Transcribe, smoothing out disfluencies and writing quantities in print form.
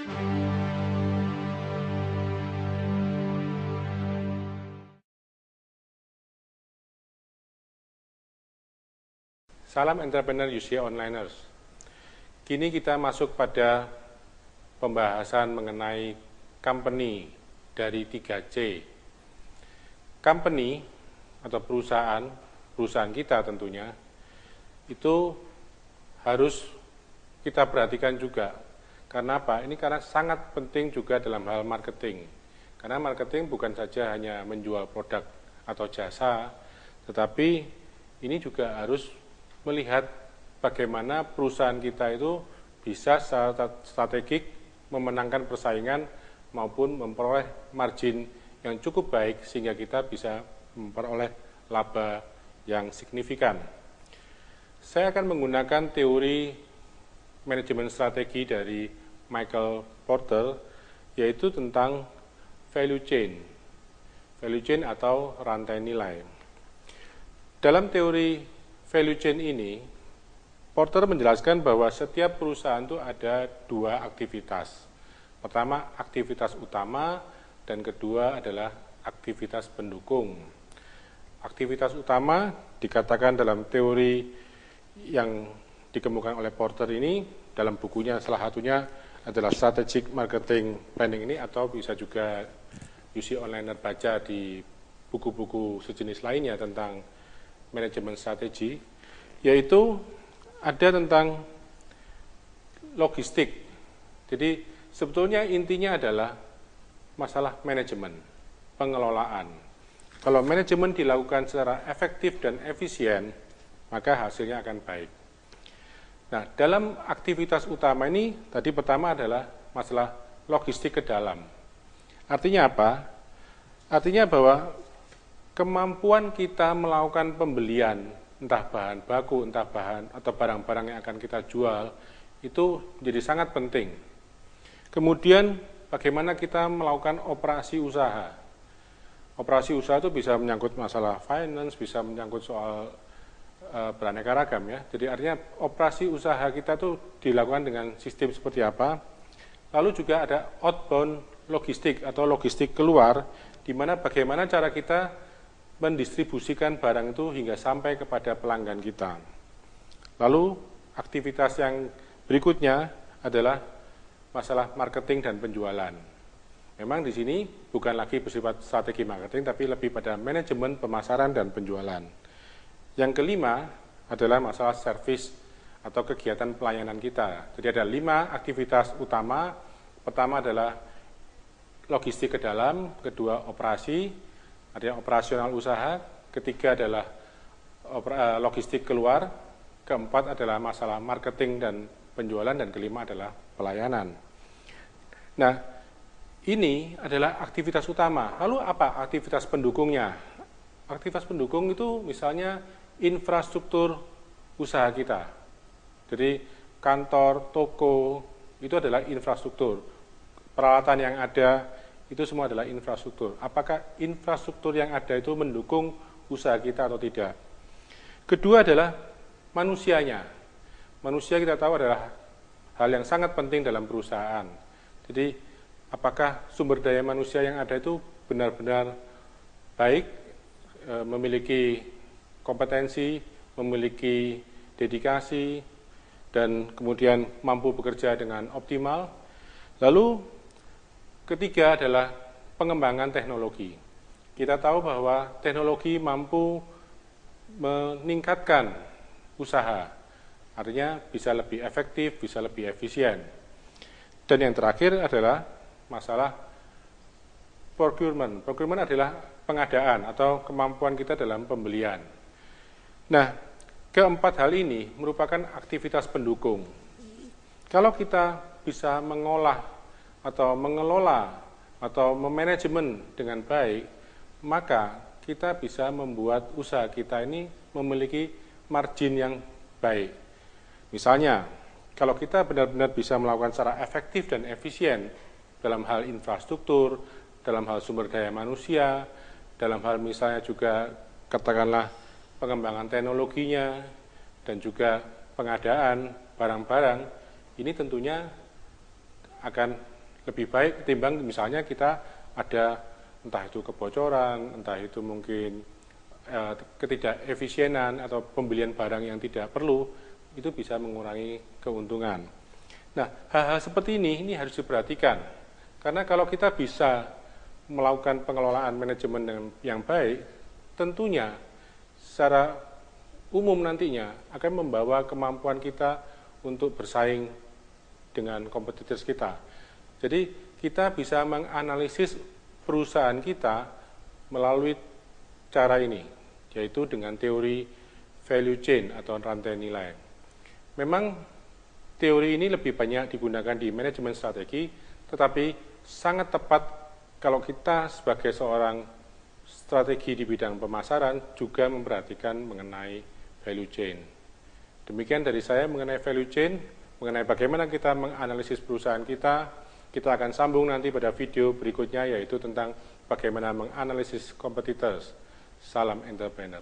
Salam entrepreneur UC Onliners. Kini kita masuk pada pembahasan mengenai company dari 3C. Company atau perusahaan kita tentunya, itu harus kita perhatikan juga. Karena apa? Ini karena sangat penting juga dalam hal marketing. Karena marketing bukan saja hanya menjual produk atau jasa, tetapi ini juga harus melihat bagaimana perusahaan kita itu bisa secara strategik memenangkan persaingan maupun memperoleh margin yang cukup baik sehingga kita bisa memperoleh laba yang signifikan. Saya akan menggunakan teori manajemen strategi dari Michael Porter, yaitu tentang value chain atau rantai nilai. Dalam teori value chain ini, Porter menjelaskan bahwa setiap perusahaan itu ada dua aktivitas. Pertama, aktivitas utama, dan kedua adalah aktivitas pendukung. Aktivitas utama dikatakan dalam teori yang dikemukakan oleh Porter ini, dalam bukunya salah satunya adalah Strategic Marketing Planning ini, atau bisa juga UC Onliner baca di buku-buku sejenis lainnya tentang manajemen strategi, yaitu ada tentang logistik. Jadi sebetulnya intinya adalah masalah manajemen, pengelolaan. Kalau manajemen dilakukan secara efektif dan efisien, maka hasilnya akan baik. Nah, dalam aktivitas utama ini, tadi pertama adalah masalah logistik ke dalam. Artinya apa? Artinya bahwa kemampuan kita melakukan pembelian, entah bahan baku, entah bahan atau barang-barang yang akan kita jual, itu menjadi sangat penting. Kemudian, bagaimana kita melakukan operasi usaha. Operasi usaha itu bisa menyangkut masalah finance, bisa menyangkut soal beraneka ragam ya. Jadi artinya operasi usaha kita itu dilakukan dengan sistem seperti apa. Lalu juga ada outbound logistik atau logistik keluar, di mana bagaimana cara kita mendistribusikan barang itu hingga sampai kepada pelanggan kita. Lalu aktivitas yang berikutnya adalah masalah marketing dan penjualan. Memang di sini bukan lagi bersifat strategi marketing, tapi lebih pada manajemen pemasaran dan penjualan. Yang kelima adalah masalah service atau kegiatan pelayanan kita. Jadi ada 5 aktivitas utama. Pertama adalah logistik ke dalam, kedua operasi, artinya operasional usaha, ketiga adalah logistik keluar, keempat adalah masalah marketing dan penjualan, dan kelima adalah pelayanan. Nah, ini adalah aktivitas utama. Lalu apa aktivitas pendukungnya? Aktivitas pendukung itu misalnya infrastruktur usaha kita. Jadi kantor, toko, itu adalah infrastruktur. Peralatan yang ada itu semua adalah infrastruktur. Apakah infrastruktur yang ada itu mendukung usaha kita atau tidak? Kedua adalah manusianya. Manusia kita tahu adalah hal yang sangat penting dalam perusahaan. Jadi apakah sumber daya manusia yang ada itu benar-benar baik, memiliki kompetensi, memiliki dedikasi, dan kemudian mampu bekerja dengan optimal. Lalu ketiga adalah pengembangan teknologi. Kita tahu bahwa teknologi mampu meningkatkan usaha, artinya bisa lebih efektif, bisa lebih efisien. Dan yang terakhir adalah masalah procurement. Procurement adalah pengadaan atau kemampuan kita dalam pembelian. Nah, keempat hal ini merupakan aktivitas pendukung. Kalau kita bisa mengolah atau mengelola atau memanajemen dengan baik, maka kita bisa membuat usaha kita ini memiliki margin yang baik. Misalnya, kalau kita benar-benar bisa melakukan secara efektif dan efisien dalam hal infrastruktur, dalam hal sumber daya manusia, dalam hal misalnya juga katakanlah pengembangan teknologinya, dan juga pengadaan barang-barang, ini tentunya akan lebih baik ketimbang misalnya kita ada entah itu kebocoran, entah itu mungkin ketidakefisienan atau pembelian barang yang tidak perlu, itu bisa mengurangi keuntungan. Nah, hal-hal seperti ini harus diperhatikan. Karena kalau kita bisa melakukan pengelolaan manajemen yang baik, tentunya secara umum nantinya akan membawa kemampuan kita untuk bersaing dengan kompetitor kita. Jadi kita bisa menganalisis perusahaan kita melalui cara ini, yaitu dengan teori value chain atau rantai nilai. Memang teori ini lebih banyak digunakan di manajemen strategi, tetapi sangat tepat kalau kita sebagai seorang strategi di bidang pemasaran juga memperhatikan mengenai value chain. Demikian dari saya mengenai value chain, mengenai bagaimana kita menganalisis perusahaan kita. Kita akan sambung nanti pada video berikutnya, yaitu tentang bagaimana menganalisis competitors. Salam entrepreneur.